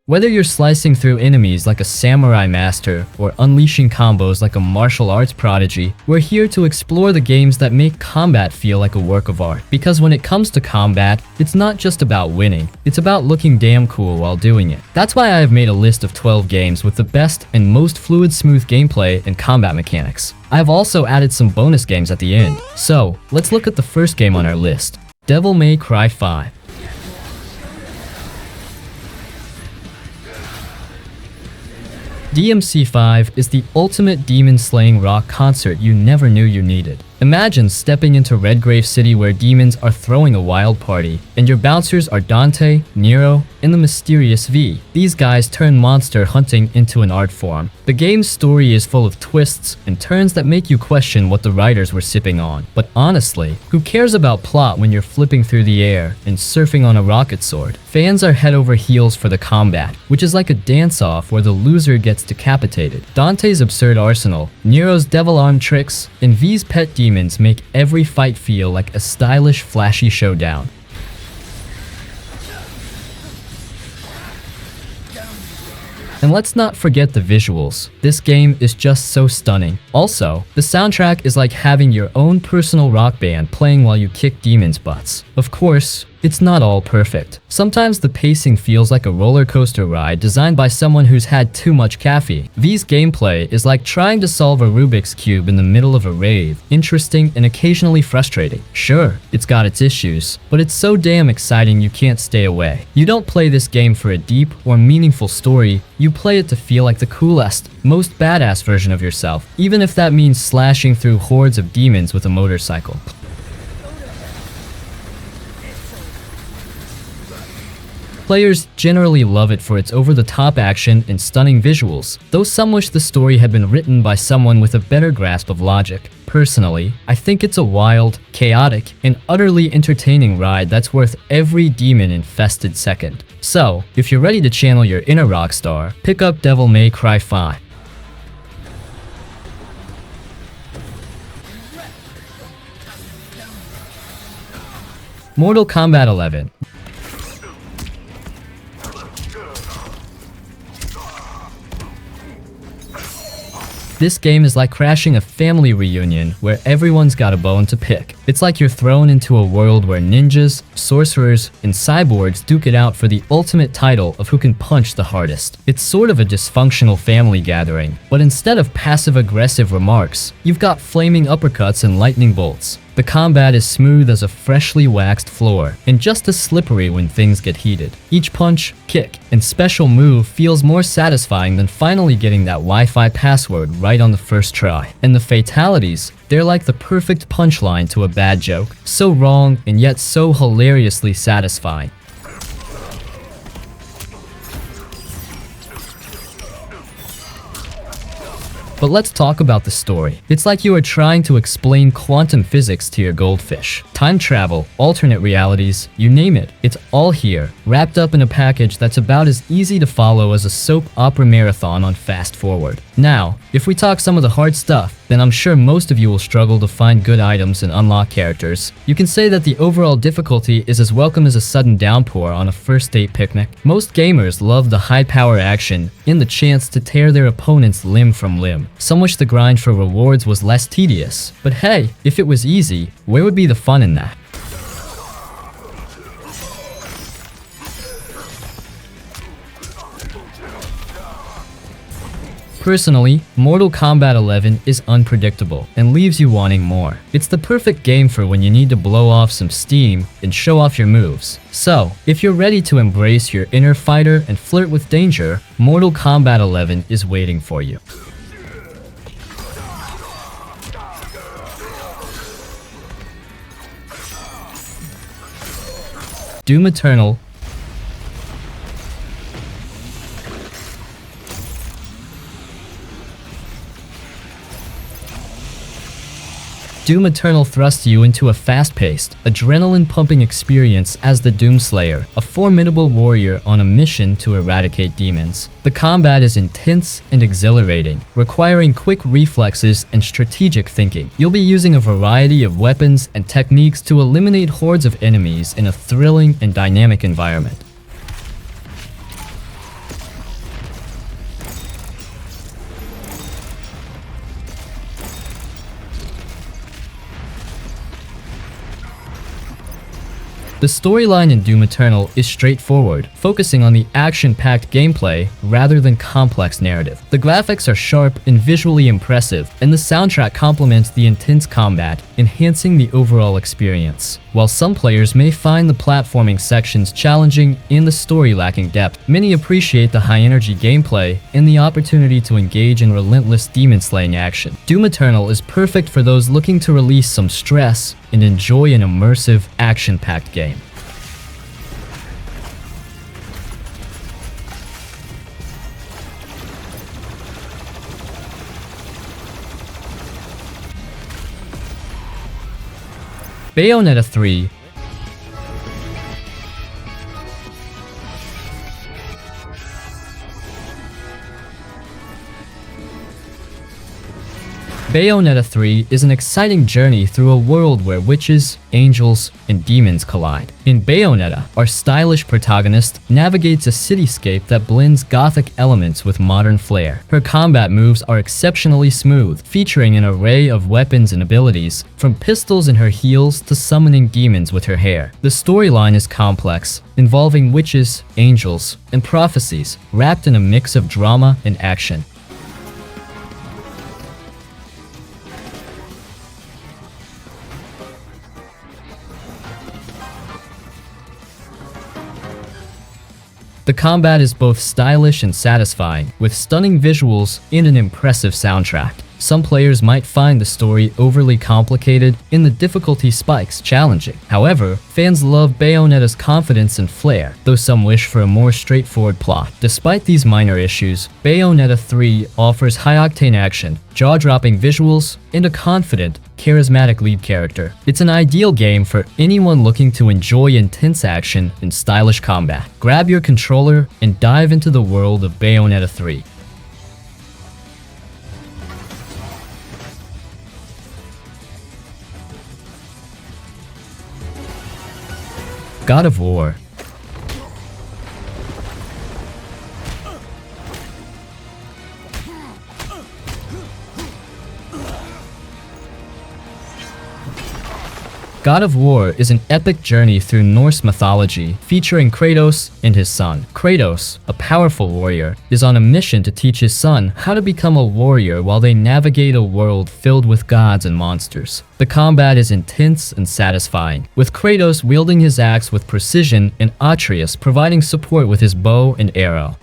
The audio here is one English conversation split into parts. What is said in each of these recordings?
Whether you're slicing through enemies like a samurai master or unleashing combos like a martial arts prodigy, we're here to explore the games that make combat feel like a work of art. Because when it comes to combat, it's not just about winning, it's about looking damn cool while doing it. That's why I have made a list of 12 games with the best and most fluid, smooth gameplay and combat mechanics. I've also added some bonus games at the end. So, let's look at the first game on our list, Devil May Cry 5. DMC5 is the ultimate demon-slaying rock concert you never knew you needed. Imagine stepping into Redgrave City where demons are throwing a wild party, and your bouncers are Dante, Nero, and the mysterious V. These guys turn monster hunting into an art form. The game's story is full of twists and turns that make you question what the writers were sipping on. But honestly, who cares about plot when you're flipping through the air and surfing on a rocket sword? Fans are head over heels for the combat, which is like a dance-off where the loser gets decapitated. Dante's absurd arsenal, Nero's devil arm tricks, and V's pet demons make every fight feel like a stylish, flashy showdown. And let's not forget the visuals. This game is just so stunning. Also, the soundtrack is like having your own personal rock band playing while you kick demons' butts. Of course, it's not all perfect. Sometimes the pacing feels like a roller coaster ride designed by someone who's had too much caffeine. V's gameplay is like trying to solve a Rubik's Cube in the middle of a rave. Interesting and occasionally frustrating. Sure, it's got its issues, but it's so damn exciting you can't stay away. You don't play this game for a deep or meaningful story, you play it to feel like the coolest, most badass version of yourself, even if that means slashing through hordes of demons with a motorcycle. Players generally love it for its over-the-top action and stunning visuals, though some wish the story had been written by someone with a better grasp of logic. Personally, I think it's a wild, chaotic, and utterly entertaining ride that's worth every demon-infested second. So, if you're ready to channel your inner rock star, pick up Devil May Cry 5. Mortal Kombat 11. This game is like crashing a family reunion where everyone's got a bone to pick. It's like you're thrown into a world where ninjas, sorcerers, and cyborgs duke it out for the ultimate title of who can punch the hardest. It's sort of a dysfunctional family gathering, but instead of passive-aggressive remarks, you've got flaming uppercuts and lightning bolts. The combat is smooth as a freshly waxed floor, and just as slippery when things get heated. Each punch, kick, and special move feels more satisfying than finally getting that Wi-Fi password right on the first try. And the fatalities, they're like the perfect punchline to a bad joke. So wrong, and yet so hilariously satisfying. But let's talk about the story. It's like you are trying to explain quantum physics to your goldfish. Time travel, alternate realities, you name it. It's all here, wrapped up in a package that's about as easy to follow as a soap opera marathon on Fast Forward. Now, if we talk some of the hard stuff, then I'm sure most of you will struggle to find good items and unlock characters. You can say that the overall difficulty is as welcome as a sudden downpour on a first date picnic. Most gamers love the high power action and the chance to tear their opponents limb from limb. Some wish the grind for rewards was less tedious, but hey, if it was easy, where would be the fun in that? Personally, Mortal Kombat 11 is unpredictable and leaves you wanting more. It's the perfect game for when you need to blow off some steam and show off your moves. So, if you're ready to embrace your inner fighter and flirt with danger, Mortal Kombat 11 is waiting for you. Doom Eternal. Doom Eternal thrusts you into a fast-paced, adrenaline-pumping experience as the Doomslayer, a formidable warrior on a mission to eradicate demons. The combat is intense and exhilarating, requiring quick reflexes and strategic thinking. You'll be using a variety of weapons and techniques to eliminate hordes of enemies in a thrilling and dynamic environment. The storyline in Doom Eternal is straightforward, focusing on the action-packed gameplay rather than complex narrative. The graphics are sharp and visually impressive, and the soundtrack complements the intense combat, enhancing the overall experience. While some players may find the platforming sections challenging and the story lacking depth, many appreciate the high-energy gameplay and the opportunity to engage in relentless demon-slaying action. Doom Eternal is perfect for those looking to release some stress and enjoy an immersive, action-packed game. Bayonetta 3 Bayonetta 3 is an exciting journey through a world where witches, angels, and demons collide. In Bayonetta, our stylish protagonist navigates a cityscape that blends Gothic elements with modern flair. Her combat moves are exceptionally smooth, featuring an array of weapons and abilities, from pistols in her heels to summoning demons with her hair. The storyline is complex, involving witches, angels, and prophecies, wrapped in a mix of drama and action. The combat is both stylish and satisfying, with stunning visuals and an impressive soundtrack. Some players might find the story overly complicated and the difficulty spikes challenging. However, fans love Bayonetta's confidence and flair, though some wish for a more straightforward plot. Despite these minor issues, Bayonetta 3 offers high-octane action, jaw-dropping visuals, and a confident, charismatic lead character. It's an ideal game for anyone looking to enjoy intense action and stylish combat. Grab your controller and dive into the world of Bayonetta 3. God of War. God of War is an epic journey through Norse mythology, featuring Kratos and his son. Kratos, a powerful warrior, is on a mission to teach his son how to become a warrior while they navigate a world filled with gods and monsters. The combat is intense and satisfying, with Kratos wielding his axe with precision and Atreus providing support with his bow and arrow.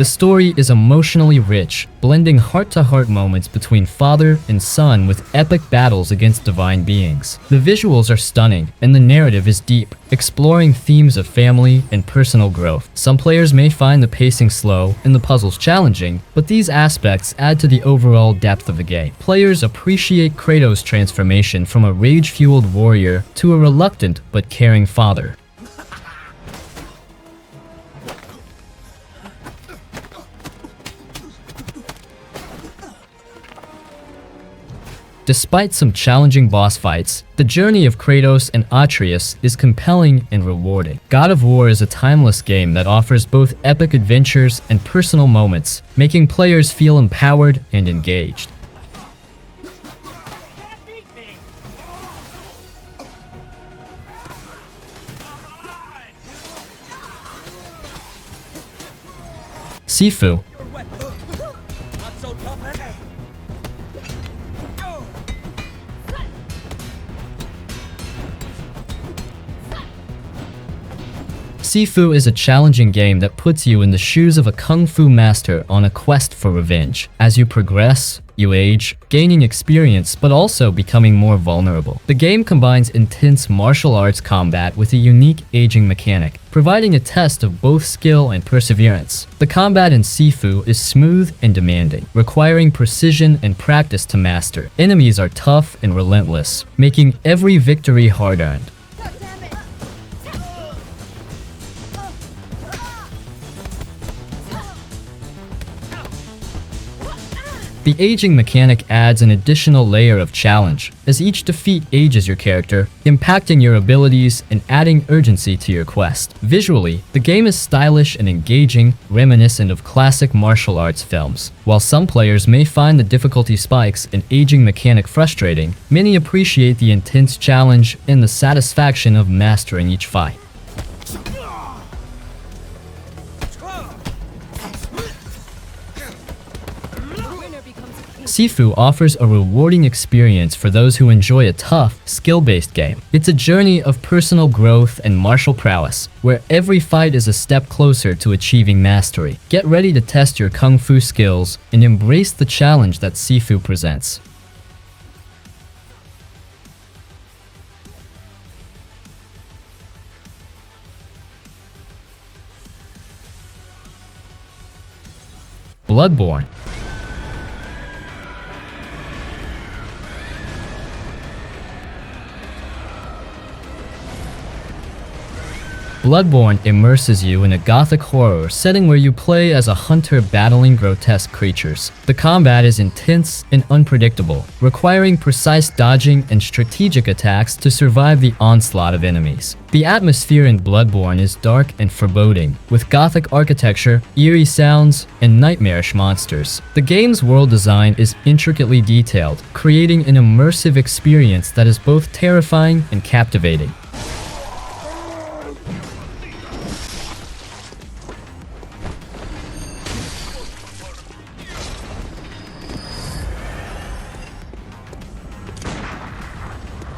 The story is emotionally rich, blending heart-to-heart moments between father and son with epic battles against divine beings. The visuals are stunning, and the narrative is deep, exploring themes of family and personal growth. Some players may find the pacing slow and the puzzles challenging, but these aspects add to the overall depth of the game. Players appreciate Kratos' transformation from a rage-fueled warrior to a reluctant but caring father. Despite some challenging boss fights, the journey of Kratos and Atreus is compelling and rewarding. God of War is a timeless game that offers both epic adventures and personal moments, making players feel empowered and engaged. Sifu. Sifu is a challenging game that puts you in the shoes of a kung fu master on a quest for revenge. As you progress, you age, gaining experience, but also becoming more vulnerable. The game combines intense martial arts combat with a unique aging mechanic, providing a test of both skill and perseverance. The combat in Sifu is smooth and demanding, requiring precision and practice to master. Enemies are tough and relentless, making every victory hard-earned. The aging mechanic adds an additional layer of challenge, as each defeat ages your character, impacting your abilities and adding urgency to your quest. Visually, the game is stylish and engaging, reminiscent of classic martial arts films. While some players may find the difficulty spikes and aging mechanic frustrating, many appreciate the intense challenge and the satisfaction of mastering each fight. Sifu offers a rewarding experience for those who enjoy a tough, skill-based game. It's a journey of personal growth and martial prowess, where every fight is a step closer to achieving mastery. Get ready to test your kung fu skills and embrace the challenge that Sifu presents. Bloodborne. Bloodborne immerses you in a gothic horror setting where you play as a hunter battling grotesque creatures. The combat is intense and unpredictable, requiring precise dodging and strategic attacks to survive the onslaught of enemies. The atmosphere in Bloodborne is dark and foreboding, with gothic architecture, eerie sounds, and nightmarish monsters. The game's world design is intricately detailed, creating an immersive experience that is both terrifying and captivating.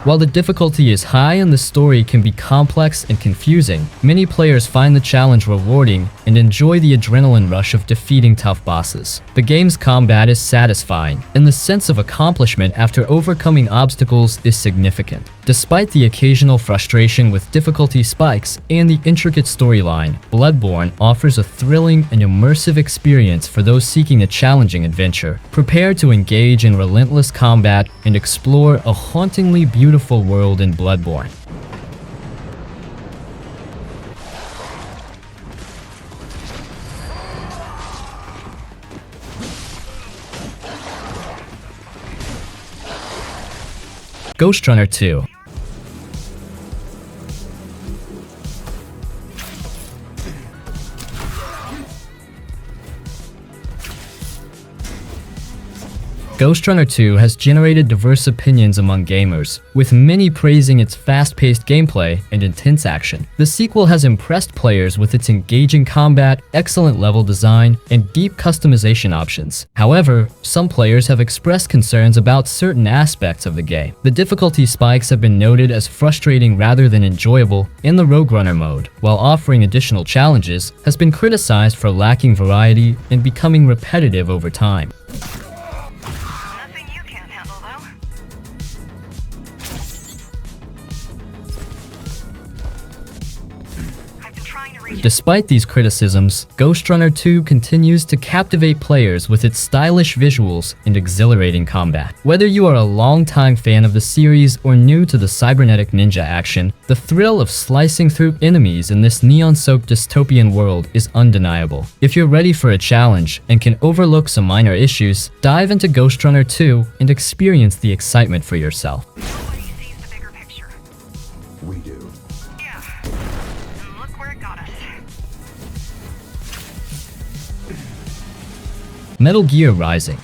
While the difficulty is high and the story can be complex and confusing, many players find the challenge rewarding and enjoy the adrenaline rush of defeating tough bosses. The game's combat is satisfying, and the sense of accomplishment after overcoming obstacles is significant. Despite the occasional frustration with difficulty spikes and the intricate storyline, Bloodborne offers a thrilling and immersive experience for those seeking a challenging adventure. Prepare to engage in relentless combat and explore a hauntingly beautiful world in Bloodborne. Ghostrunner 2. Ghostrunner 2 has generated diverse opinions among gamers, with many praising its fast-paced gameplay and intense action. The sequel has impressed players with its engaging combat, excellent level design, and deep customization options. However, some players have expressed concerns about certain aspects of the game. The difficulty spikes have been noted as frustrating rather than enjoyable, and the Rogue Runner mode, while offering additional challenges, has been criticized for lacking variety and becoming repetitive over time. Despite these criticisms, Ghostrunner 2 continues to captivate players with its stylish visuals and exhilarating combat. Whether you are a long-time fan of the series or new to the cybernetic ninja action, the thrill of slicing through enemies in this neon-soaked dystopian world is undeniable. If you're ready for a challenge and can overlook some minor issues, dive into Ghostrunner 2 and experience the excitement for yourself. Nobody sees the bigger picture. We do. Yeah. And look where it got us. Metal Gear Rising.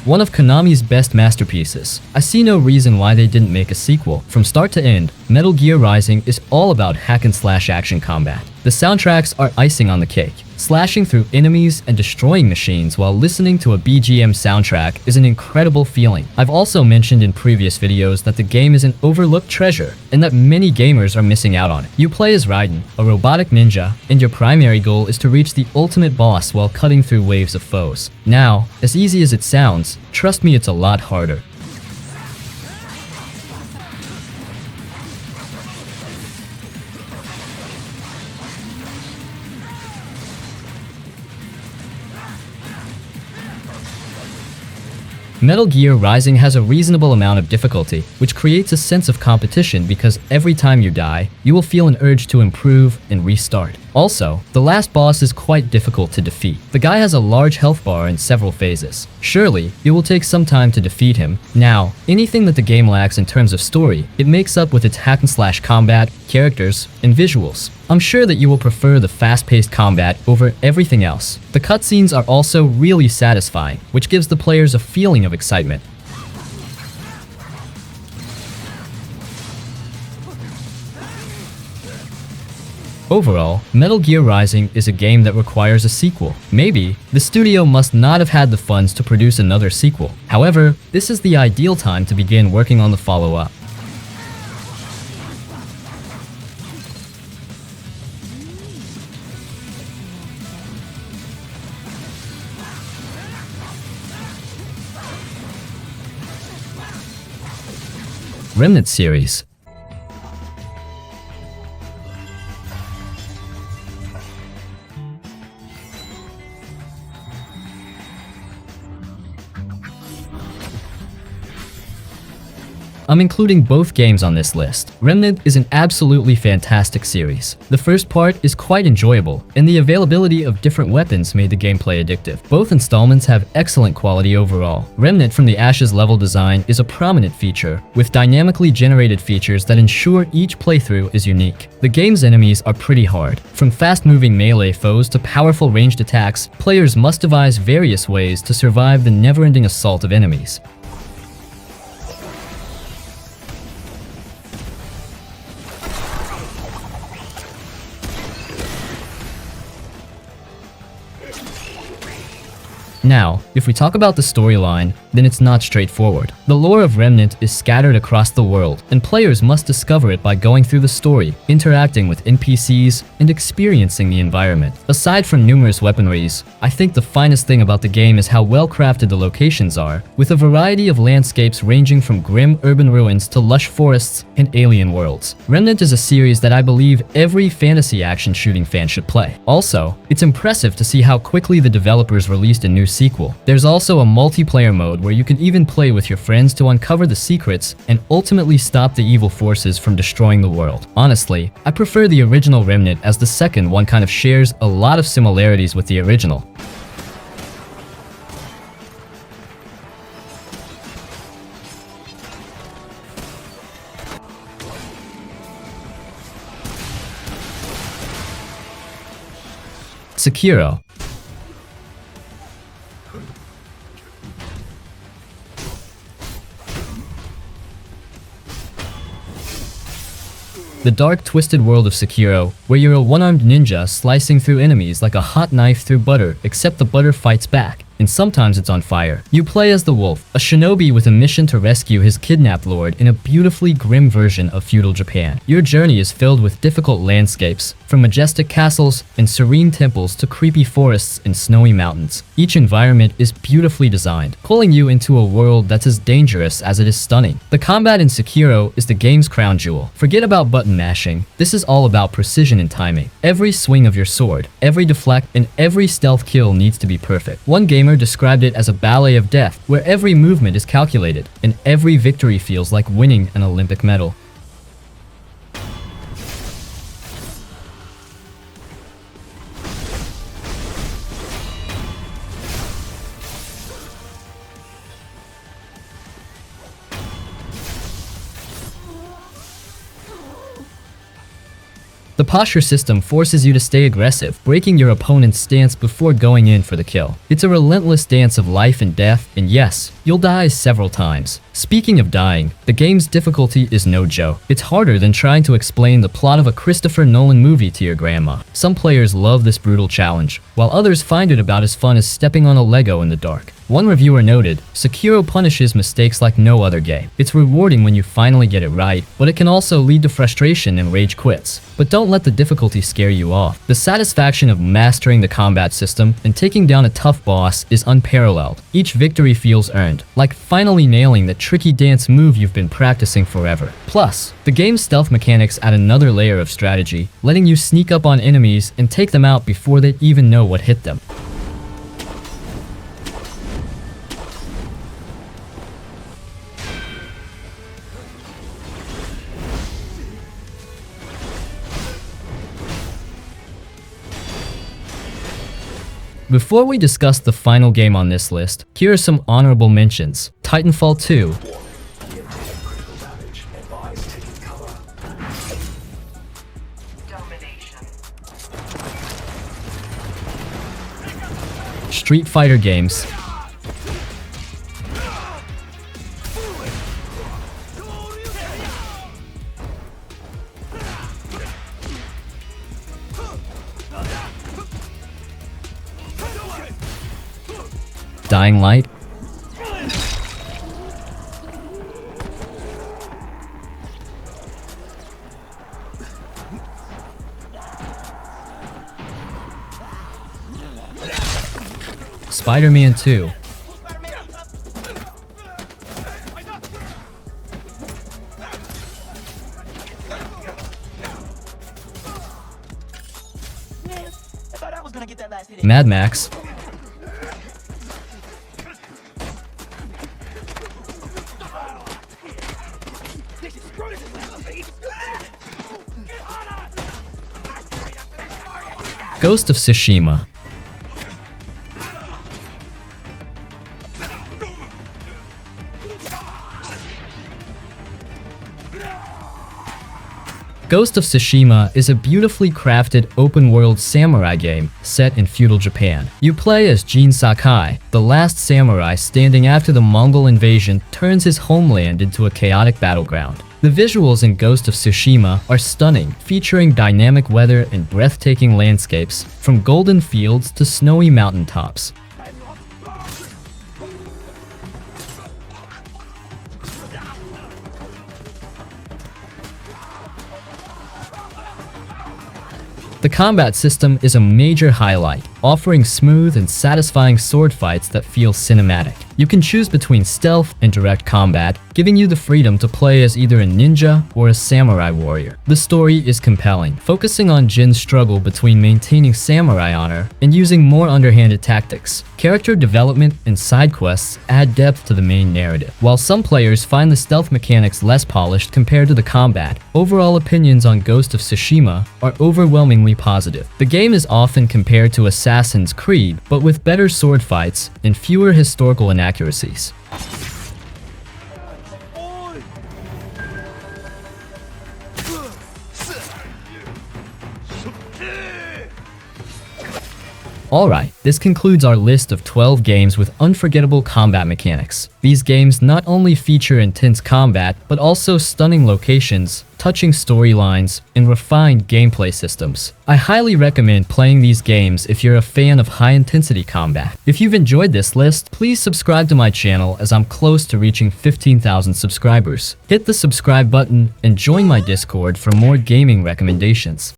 One of Konami's best masterpieces. I see no reason why they didn't make a sequel. From start to end, Metal Gear Rising is all about hack-and-slash action combat. The soundtracks are icing on the cake. Slashing through enemies and destroying machines while listening to a BGM soundtrack is an incredible feeling. I've also mentioned in previous videos that the game is an overlooked treasure and that many gamers are missing out on it. You play as Raiden, a robotic ninja, and your primary goal is to reach the ultimate boss while cutting through waves of foes. Now, as easy as it sounds, trust me, it's a lot harder. Metal Gear Rising has a reasonable amount of difficulty, which creates a sense of competition because every time you die, you will feel an urge to improve and restart. Also, the last boss is quite difficult to defeat. The guy has a large health bar in several phases. Surely, it will take some time to defeat him. Now, anything that the game lacks in terms of story, it makes up with its hack-and-slash combat, characters, and visuals. I'm sure that you will prefer the fast-paced combat over everything else. The cutscenes are also really satisfying, which gives the players a feeling of excitement. Overall, Metal Gear Rising is a game that requires a sequel. Maybe, the studio must not have had the funds to produce another sequel. However, this is the ideal time to begin working on the follow-up. Remnant series. I'm including both games on this list. Remnant is an absolutely fantastic series. The first part is quite enjoyable, and the availability of different weapons made the gameplay addictive. Both installments have excellent quality overall. Remnant from the Ashes level design is a prominent feature, with dynamically generated features that ensure each playthrough is unique. The game's enemies are pretty hard. From fast-moving melee foes to powerful ranged attacks, players must devise various ways to survive the never-ending assault of enemies. Now, if we talk about the storyline, then it's not straightforward. The lore of Remnant is scattered across the world, and players must discover it by going through the story, interacting with NPCs, and experiencing the environment. Aside from numerous weaponries, I think the finest thing about the game is how well crafted the locations are, with a variety of landscapes ranging from grim urban ruins to lush forests and alien worlds. Remnant is a series that I believe every fantasy action shooting fan should play. Also, it's impressive to see how quickly the developers released a new sequel. There's also a multiplayer mode where you can even play with your friends to uncover the secrets and ultimately stop the evil forces from destroying the world. Honestly, I prefer the original Remnant as the second one kind of shares a lot of similarities with the original. Sekiro. The dark, twisted world of Sekiro, where you're a one-armed ninja slicing through enemies like a hot knife through butter, except the butter fights back, and sometimes it's on fire. You play as the Wolf, a shinobi with a mission to rescue his kidnapped lord in a beautifully grim version of feudal Japan. Your journey is filled with difficult landscapes, from majestic castles and serene temples to creepy forests and snowy mountains. Each environment is beautifully designed, pulling you into a world that's as dangerous as it is stunning. The combat in Sekiro is the game's crown jewel. Forget about button mashing. This is all about precision and timing. Every swing of your sword, every deflect, and every stealth kill needs to be perfect. One gamer described it as a ballet of death, where every movement is calculated, and every victory feels like winning an Olympic medal. The posture system forces you to stay aggressive, breaking your opponent's stance before going in for the kill. It's a relentless dance of life and death, and yes, you'll die several times. Speaking of dying, the game's difficulty is no joke. It's harder than trying to explain the plot of a Christopher Nolan movie to your grandma. Some players love this brutal challenge, while others find it about as fun as stepping on a Lego in the dark. One reviewer noted, Sekiro punishes mistakes like no other game. It's rewarding when you finally get it right, but it can also lead to frustration and rage quits. But don't let the difficulty scare you off. The satisfaction of mastering the combat system and taking down a tough boss is unparalleled. Each victory feels earned, like finally nailing the tricky dance move you've been practicing forever. Plus, the game's stealth mechanics add another layer of strategy, letting you sneak up on enemies and take them out before they even know what hit them. Before we discuss the final game on this list, here are some honorable mentions. Titanfall 2, Domination. Street Fighter games, Dying Light, Spider-Man 2, Mad Max, Ghost of Tsushima, Ghost of Tsushima is a beautifully crafted open-world samurai game set in feudal Japan. You play as Jin Sakai, the last samurai standing after the Mongol invasion turns his homeland into a chaotic battleground. The visuals in Ghost of Tsushima are stunning, featuring dynamic weather and breathtaking landscapes, from golden fields to snowy mountaintops. The combat system is a major highlight, offering smooth and satisfying sword fights that feel cinematic. You can choose between stealth and direct combat, giving you the freedom to play as either a ninja or a samurai warrior. The story is compelling, focusing on Jin's struggle between maintaining samurai honor and using more underhanded tactics. Character development and side quests add depth to the main narrative. While some players find the stealth mechanics less polished compared to the combat, overall opinions on Ghost of Tsushima are overwhelmingly positive. The game is often compared to Assassin's Creed, but with better sword fights and fewer historical inaccuracies. Alright, this concludes our list of 12 games with unforgettable combat mechanics. These games not only feature intense combat, but also stunning locations, touching storylines, and refined gameplay systems. I highly recommend playing these games if you're a fan of high-intensity combat. If you've enjoyed this list, please subscribe to my channel as I'm close to reaching 15,000 subscribers. Hit the subscribe button and join my Discord for more gaming recommendations.